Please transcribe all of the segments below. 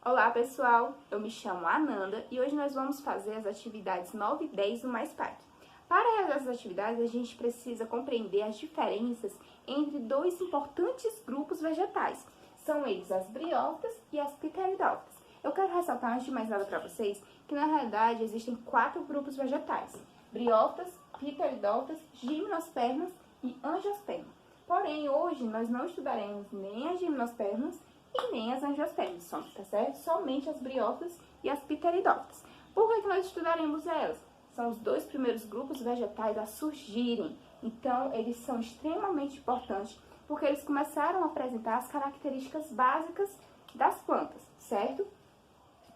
Olá pessoal, eu me chamo Ananda e hoje nós vamos fazer as atividades 9 e 10 do Mais Parque. Para realizar essas atividades, a gente precisa compreender as diferenças entre dois importantes grupos vegetais. São eles as briófitas e as pteridófitas. Eu quero ressaltar antes de mais nada para vocês que na realidade existem 4 grupos vegetais: briófitas, pteridófitas, gimnospermas e angiospermas. Porém, hoje nós não estudaremos nem as gimnospermas e nem as angiospermas, tá certo? Somente as briófitas e as pteridófitas. Por que nós estudaremos elas? São os dois primeiros grupos vegetais a surgirem. Então, eles são extremamente importantes porque eles começaram a apresentar as características básicas das plantas, certo?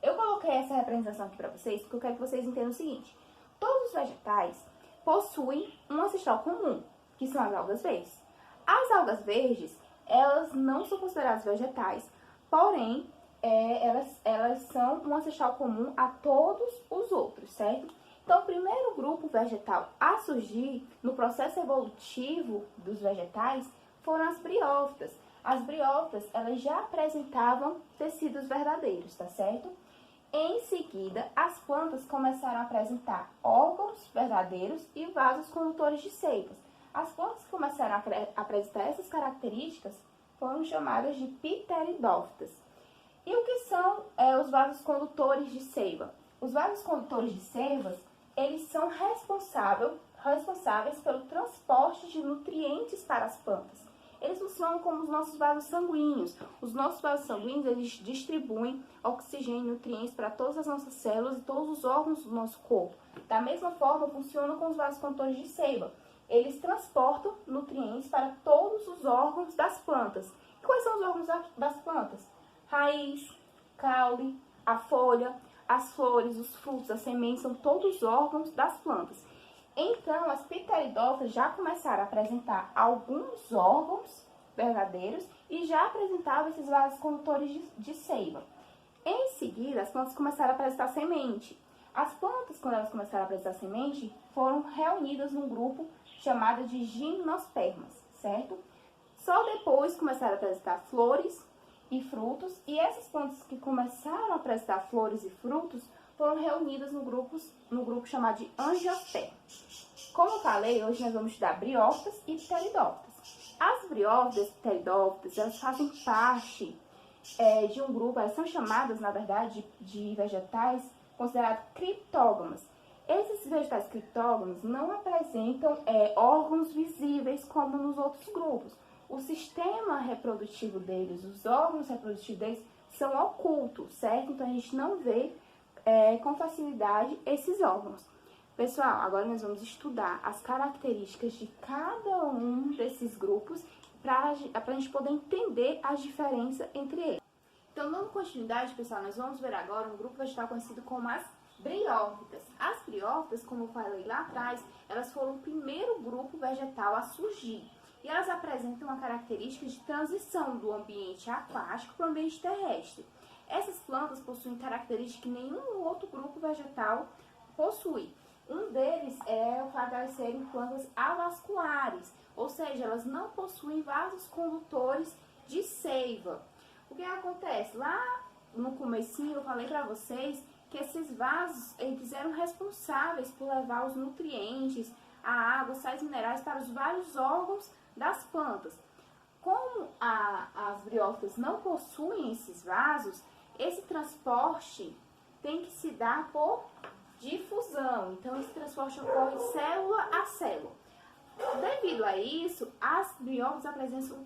Eu coloquei essa representação aqui para vocês porque eu quero que vocês entendam o seguinte: todos os vegetais possuem um ancestral comum, que são as algas verdes. As algas verdes, elas não são consideradas vegetais, porém, elas são um ancestral comum a todos os outros, certo? Então, o primeiro grupo vegetal a surgir no processo evolutivo dos vegetais foram as briófitas. As briófitas, elas já apresentavam tecidos verdadeiros, tá certo? Em seguida, as plantas começaram a apresentar órgãos verdadeiros e vasos condutores de seivas. As plantas que começaram a apresentar essas características foram chamadas de pteridófitas. E o que são os vasos condutores de seiva? Os vasos condutores de seivas, eles são responsáveis pelo transporte de nutrientes para as plantas. Eles funcionam como os nossos vasos sanguíneos. Os nossos vasos sanguíneos, eles distribuem oxigênio e nutrientes para todas as nossas células e todos os órgãos do nosso corpo. Da mesma forma, funcionam com os vasos condutores de seiva. Eles transportam nutrientes para todos os órgãos das plantas. E quais são os órgãos das plantas? Raiz, caule, a folha, as flores, os frutos, as sementes, são todos órgãos das plantas. Então, as pteridófitas já começaram a apresentar alguns órgãos verdadeiros e já apresentavam esses vasos condutores de seiva. Em seguida, as plantas começaram a apresentar semente. As plantas, quando elas começaram a apresentar semente, foram reunidas num grupo chamado de gimnospermas, certo? Só depois começaram a apresentar flores e frutos, e essas plantas que começaram a apresentar flores e frutos foram reunidas no grupo chamado de angiospermas. Como eu falei, hoje nós vamos estudar briófitas e pteridófitas. As briófitas e pteridófitas, elas fazem parte de um grupo, elas são chamadas, na verdade, de vegetais considerados criptógamas. Esses vegetais criptógamos não apresentam órgãos visíveis como nos outros grupos. O sistema reprodutivo deles, os órgãos reprodutivos deles são ocultos, certo? Então a gente não vê com facilidade esses órgãos. Pessoal, agora nós vamos estudar as características de cada um desses grupos para a gente poder entender as diferenças entre eles. Então, dando continuidade, pessoal, nós vamos ver agora um grupo vegetal conhecido como as briófitas. As briófitas, como eu falei lá atrás, elas foram o primeiro grupo vegetal a surgir. E elas apresentam uma característica de transição do ambiente aquático para o ambiente terrestre. Essas plantas possuem características que nenhum outro grupo vegetal possui. Um deles é o fato de elas serem plantas avasculares, ou seja, elas não possuem vasos condutores de seiva. O que acontece? Lá no comecinho eu falei para vocês que esses vasos, eles eram responsáveis por levar os nutrientes, a água, sais minerais para os vários órgãos das plantas. Como as briófitas não possuem esses vasos, esse transporte tem que se dar por difusão. Então, esse transporte ocorre célula a célula. Devido a isso, as briófitas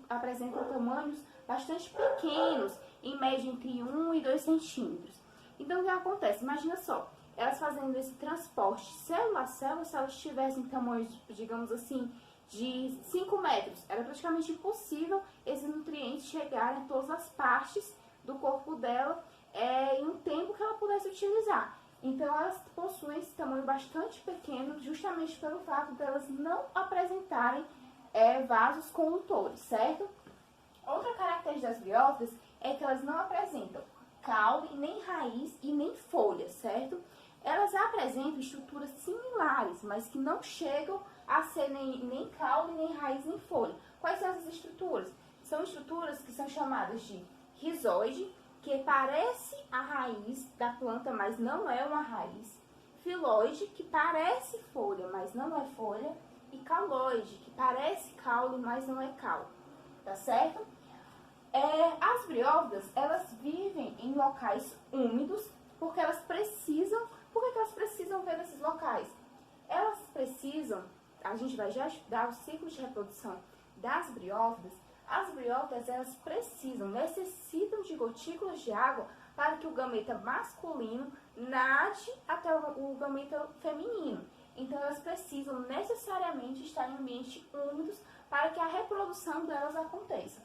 apresentam tamanhos bastante pequenos, em média entre 1 e 2 centímetros. Então, o que acontece? Imagina só, elas fazendo esse transporte célula a célula, se elas tivessem tamanhos, digamos assim, de 5 metros, era praticamente impossível esses nutrientes chegarem a todas as partes do corpo dela em um tempo que ela pudesse utilizar. Então, elas possuem esse tamanho bastante pequeno, justamente pelo fato de elas não apresentarem vasos condutores, certo? Outra característica das briófitas é que elas não apresentam caule, nem raiz e nem folha, certo? Elas apresentam estruturas similares, mas que não chegam a ser nem caule, nem raiz, nem folha. Quais são essas estruturas? São estruturas que são chamadas de rizoide, que parece a raiz da planta, mas não é uma raiz. Filoide, que parece folha, mas não é folha. E cauloide, que parece caule, mas não é caule. Tá certo? As briófitas, elas vivem em locais úmidos, porque elas precisam... Por que elas precisam ver nesses locais? Elas precisam... A gente vai já estudar o ciclo de reprodução das briófitas. As briófitas, elas necessitam de gotículas de água para que o gameta masculino nade até o gameta feminino. Então, elas precisam necessariamente estar em ambientes úmidos para que a reprodução delas aconteça.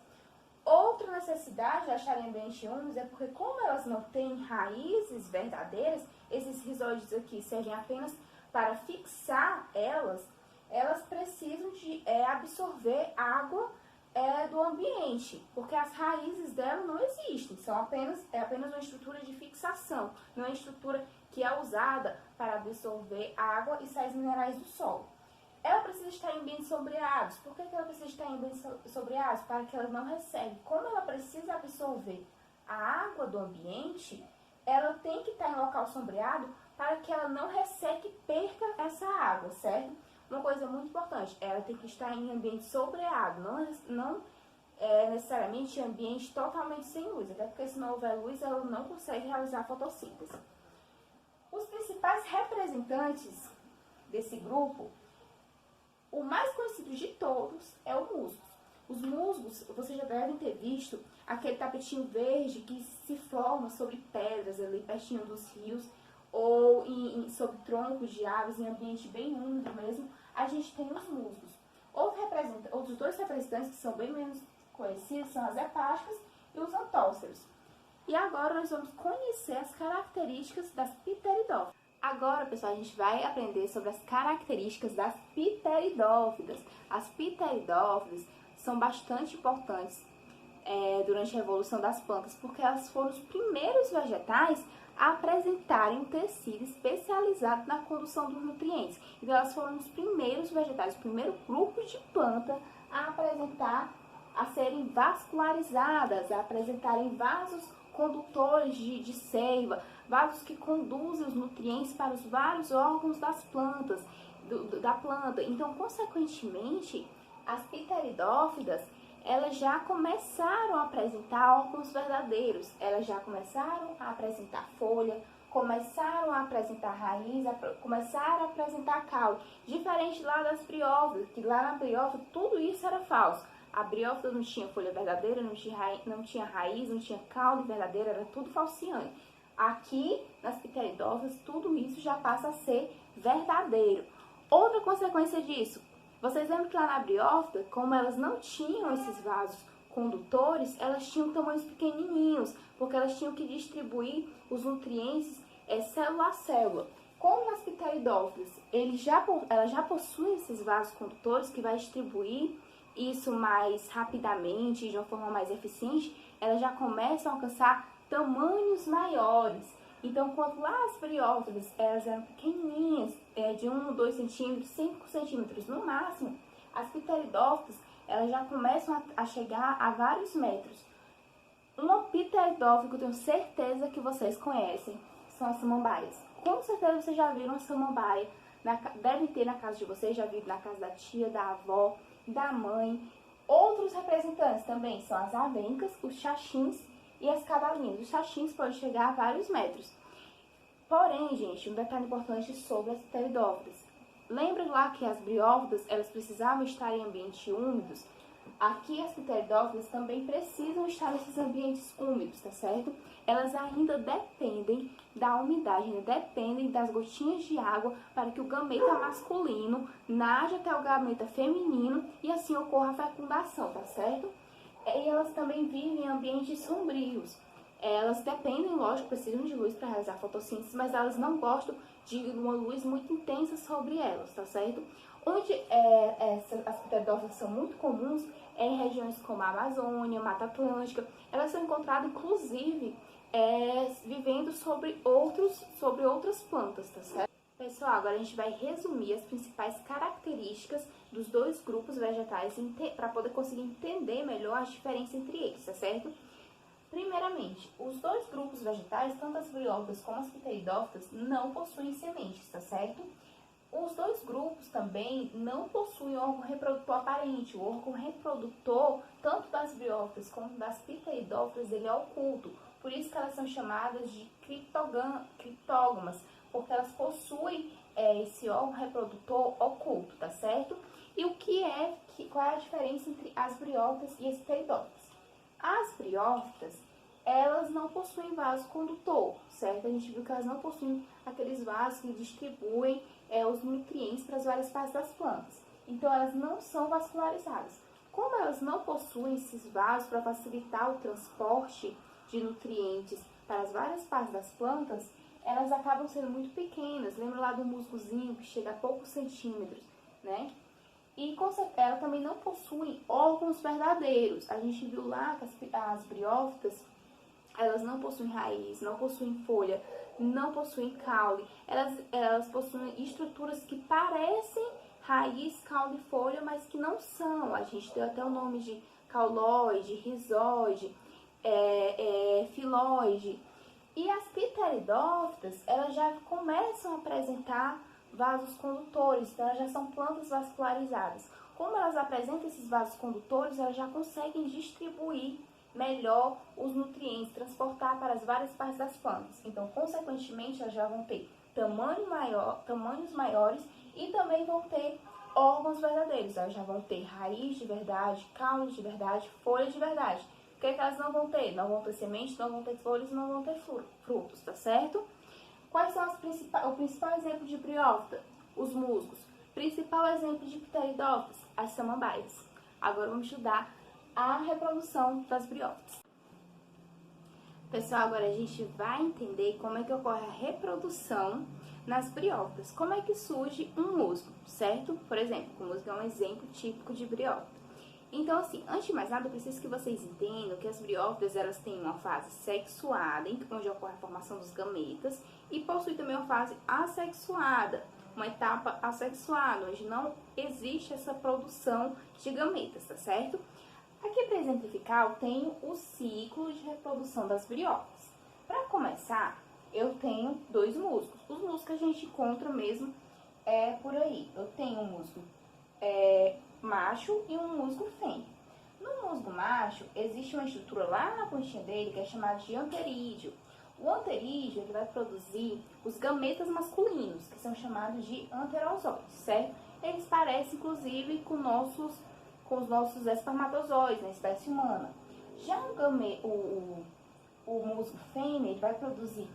Outra necessidade de estar em ambientes úmidos é porque, como elas não têm raízes verdadeiras, esses rizóides aqui servem apenas para fixar elas precisam de absorver água do ambiente, porque as raízes dela não existem, é apenas uma estrutura de fixação, não é uma estrutura que é usada para absorver água e sais minerais do solo. Ela precisa estar em ambientes sombreados. Por que ela precisa estar em ambientes sombreados? Para que ela não recebe. Como ela precisa absorver a água do ambiente, ela tem que estar em local sombreado para que ela não resseque e perca essa água, certo? Uma coisa muito importante, ela tem que estar em ambiente sombreado, não necessariamente em ambiente totalmente sem luz, até porque se não houver luz, ela não consegue realizar a fotossíntese. Os principais representantes desse grupo, o mais conhecido de todos é o musgo. Os musgos, vocês já devem ter visto aquele tapetinho verde que se forma sobre pedras ali pertinho dos rios ou sobre troncos de árvores em ambiente bem úmido mesmo. A gente tem os musgos. Outros dois representantes que são bem menos conhecidos são as hepáticas e os antóceros. E agora nós vamos conhecer as características das pteridófitas. Agora, pessoal, a gente vai aprender sobre as características das pteridófitas. As pteridófitas são bastante importantes durante a evolução das plantas, porque elas foram os primeiros vegetais a apresentarem um tecido especializado na condução dos nutrientes. Então, elas foram os primeiros vegetais, o primeiro grupo de planta a serem vascularizadas, a apresentarem vasos condutores de seiva, vasos que conduzem os nutrientes para os vários órgãos das plantas, da planta. Então, consequentemente, as pteridófitas, elas já começaram a apresentar órgãos verdadeiros, elas já começaram a apresentar folha, começaram a apresentar raiz, começaram a apresentar caule, diferente lá das briófitas, que lá na briófita tudo isso era falso. A briófita não tinha folha verdadeira, não tinha raiz, não tinha caule verdadeira, era tudo falciane. Aqui, nas pteridófitas, tudo isso já passa a ser verdadeiro. Outra consequência disso, vocês lembram que lá na briófita, como elas não tinham esses vasos condutores, elas tinham tamanhos pequenininhos, porque elas tinham que distribuir os nutrientes célula a célula. Como nas pteridófitas, elas já possuem esses vasos condutores que vai distribuir isso mais rapidamente, de uma forma mais eficiente, elas já começam a alcançar tamanhos maiores. Então, quando lá as briófitas, elas eram pequenininhas, de 1, 2 centímetros, 5 centímetros no máximo, as pteridófitas, elas já começam a chegar a vários metros. Uma pteridófita que eu tenho certeza que vocês conhecem são as samambaias. Com certeza vocês já viram a samambaia, devem ter na casa de vocês, já viram na casa da tia, da avó, da mãe. Outros representantes também são as avencas, os xaxins e as cavalinhas. Os xaxins podem chegar a vários metros. Porém, gente, um detalhe importante sobre as pteridófitas. Lembra lá que as briófitas, elas precisavam estar em ambientes úmidos? Aqui as pteridófitas também precisam estar nesses ambientes úmidos, tá certo? Elas ainda dependem da umidade, ainda dependem das gotinhas de água para que o gameta masculino nade até o gameta feminino e assim ocorra a fecundação, tá certo? E elas também vivem em ambientes sombrios. Elas dependem, lógico, precisam de luz para realizar a fotossíntese, mas elas não gostam de uma luz muito intensa sobre elas, tá certo? Onde as pteridófitas são muito comuns é em regiões como a Amazônia, Mata Atlântica. Elas são encontradas, inclusive, vivendo sobre outras plantas, tá certo? Pessoal, agora a gente vai resumir as principais características dos dois grupos vegetais para poder conseguir entender melhor as diferenças entre eles, tá certo? Primeiramente, os dois grupos vegetais, tanto as briófitas como as pteridófitas, não possuem sementes, tá certo? Os dois grupos também não possuem órgão reprodutor aparente. O órgão reprodutor, tanto das briófitas como das pteridófitas, ele é oculto. Por isso que elas são chamadas de criptógamas, porque elas possuem esse órgão reprodutor oculto, tá certo? E qual é a diferença entre as briófitas e as pteridófitas? As briófitas, elas não possuem vaso condutor, certo? A gente viu que elas não possuem aqueles vasos que distribuem os nutrientes para as várias partes das plantas. Então, elas não são vascularizadas. Como elas não possuem esses vasos para facilitar o transporte de nutrientes para as várias partes das plantas, elas acabam sendo muito pequenas. Lembra lá do musgozinho que chega a poucos centímetros, né? E elas também não possuem órgãos verdadeiros. A gente viu lá que as briófitas, elas não possuem raiz, não possuem folha, não possuem caule. Elas possuem estruturas que parecem raiz, caule e folha, mas que não são. A gente deu até o nome de cauloide, rizóide, filóide. E as pteridófitas, elas já começam a apresentar vasos condutores, então elas já são plantas vascularizadas. Como elas apresentam esses vasos condutores, elas já conseguem distribuir melhor os nutrientes, transportar para as várias partes das plantas. Então, consequentemente, elas já vão ter tamanhos maiores e também vão ter órgãos verdadeiros. Elas já vão ter raiz de verdade, caule de verdade, folha de verdade. O que elas não vão ter? Não vão ter sementes, não vão ter folhas, não vão ter frutos, tá certo? Quais são o principal exemplo de briófita? Os musgos. Principal exemplo de pteridófitas? As samambaias. Agora vamos estudar a reprodução das briófitas. Pessoal, agora a gente vai entender como é que ocorre a reprodução nas briófitas. Como é que surge um musgo, certo? Por exemplo, o musgo é um exemplo típico de briófita. Então, assim, antes de mais nada, eu preciso que vocês entendam que as briófitas, elas têm uma fase sexuada, onde ocorre a formação dos gametas, e possui também uma fase assexuada, uma etapa assexuada, onde não existe essa produção de gametas, tá certo? Aqui, para exemplificar, eu tenho o ciclo de reprodução das briófitas. Para começar, eu tenho dois musgos. Os musgos que a gente encontra mesmo por aí. Eu tenho um musgo macho e um musgo fêmea. No musgo macho, existe uma estrutura lá na pontinha dele que é chamada de anterídeo. O anterídeo ele vai produzir os gametas masculinos, que são chamados de anterozóides, certo? Eles parecem, inclusive, com os nossos espermatozoides na espécie humana. Já o musgo fêmea ele vai produzir,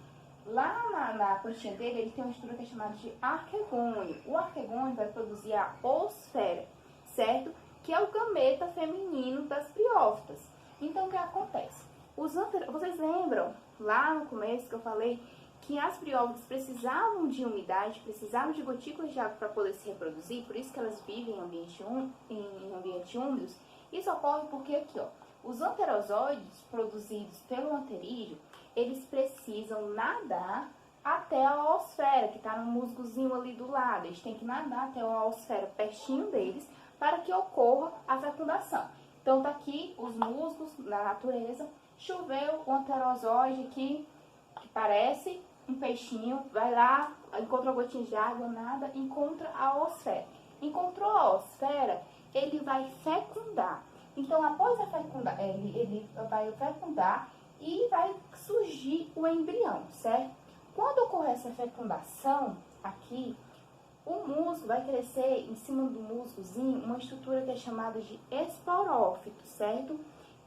lá na pontinha dele, ele tem uma estrutura que é chamada de arquegônio. O arquegônio vai produzir a oosfera, certo? Que é o gameta feminino das briófitas. Então, o que acontece? Vocês lembram, lá no começo que eu falei, que as briófitas precisavam de umidade, precisavam de gotículas de água para poder se reproduzir, por isso que elas vivem em ambientes úmidos. Isso ocorre porque aqui, ó, os anterozoides produzidos pelo anterídeo, eles precisam nadar até a oosfera, que está no musgozinho ali do lado. Eles têm que nadar até a oosfera pertinho deles para que ocorra a fecundação. Então, tá aqui os musgos na natureza. Choveu o anterozoide aqui, que parece um peixinho, vai lá, encontra uma gotinha de água, nada, encontra a oosfera. Encontrou a oosfera, ele vai fecundar. Então, após a fecundar, ele vai fecundar e vai surgir o embrião, certo? Quando ocorrer essa fecundação aqui, o musgo vai crescer em cima do musgozinho uma estrutura que é chamada de esporófito, certo?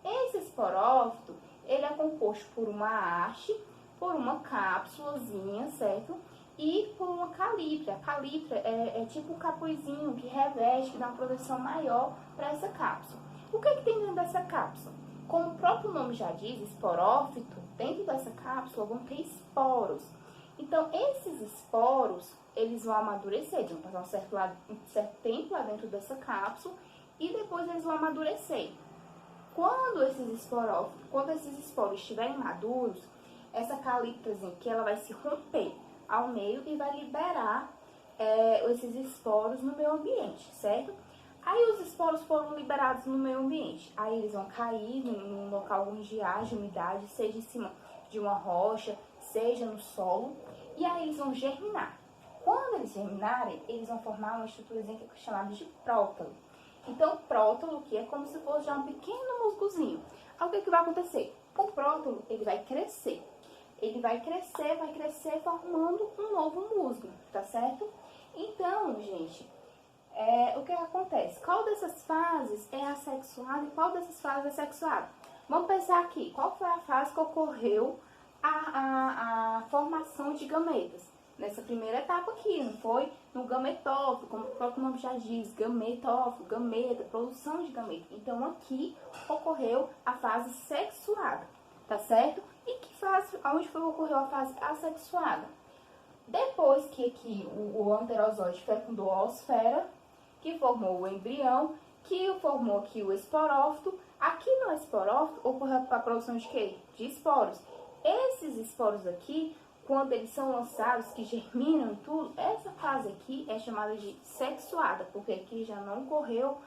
Esse esporófito, ele é composto por uma haste, por uma cápsulazinha, certo? E por uma calípria. A calípria é tipo um capuzinho que reveste, que dá uma proteção maior para essa cápsula. O que tem dentro dessa cápsula? Como o próprio nome já diz, esporófito, dentro dessa cápsula vão ter esporos. Então, esses esporos, eles vão amadurecer, vão passar um certo tempo lá dentro dessa cápsula e depois eles vão amadurecer. Quando esses esporos estiverem maduros, essa calíptrazinha aqui, ela vai se romper ao meio e vai liberar esses esporos no meio ambiente, certo? Aí os esporos foram liberados no meio ambiente. Aí eles vão cair num local onde haja umidade, seja em cima de uma rocha, seja no solo. E aí eles vão germinar. Quando eles germinarem, eles vão formar uma estruturazinha que é chamada de prótalo. Então, prótalo, que é como se fosse já um pequeno musgozinho. Aí o que vai acontecer? O prótalo, ele vai crescer. Ele vai crescer, formando um novo musgo, tá certo? Então, gente, o que acontece? Qual dessas fases é assexuada e qual dessas fases é sexuada? Vamos pensar aqui, qual foi a fase que ocorreu a formação de gametas? Nessa primeira etapa aqui, não foi? No gametófilo, como o próprio nome já diz, gametófilo, gameta, produção de gameta. Então aqui ocorreu a fase sexuada, tá certo? E que fase, onde foi que ocorreu a fase assexuada? Depois que aqui o anterozoide fecundou a osfera, que formou o embrião, que formou aqui o esporófito. Aqui no esporófito ocorreu a produção de quê? De esporos. Esses esporos aqui, quando eles são lançados, que germinam e tudo, essa fase aqui é chamada de sexuada, porque aqui já não ocorreu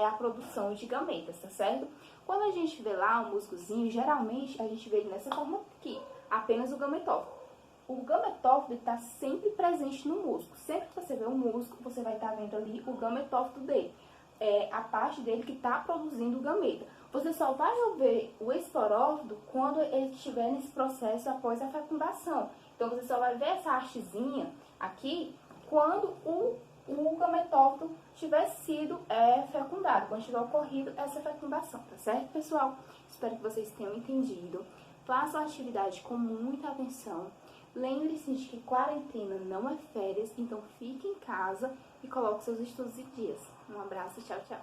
a produção de gametas, tá certo? Quando a gente vê lá um musgozinho, geralmente a gente vê ele nessa forma aqui, apenas o gametófilo. O gametófilo está sempre presente no musgo. Sempre que você vê um musgo, você vai estar vendo ali o gametófilo dele. É a parte dele que está produzindo o gameta. Você só vai ver o esporófito quando ele estiver nesse processo após a fecundação. Então, você só vai ver essa hastezinha aqui quando o gametófito tiver sido fecundado, quando tiver ocorrido essa fecundação, tá certo, pessoal? Espero que vocês tenham entendido. Façam a atividade com muita atenção. Lembre-se de que quarentena não é férias, então fique em casa e coloque seus estudos em dias. Um abraço e tchau, tchau.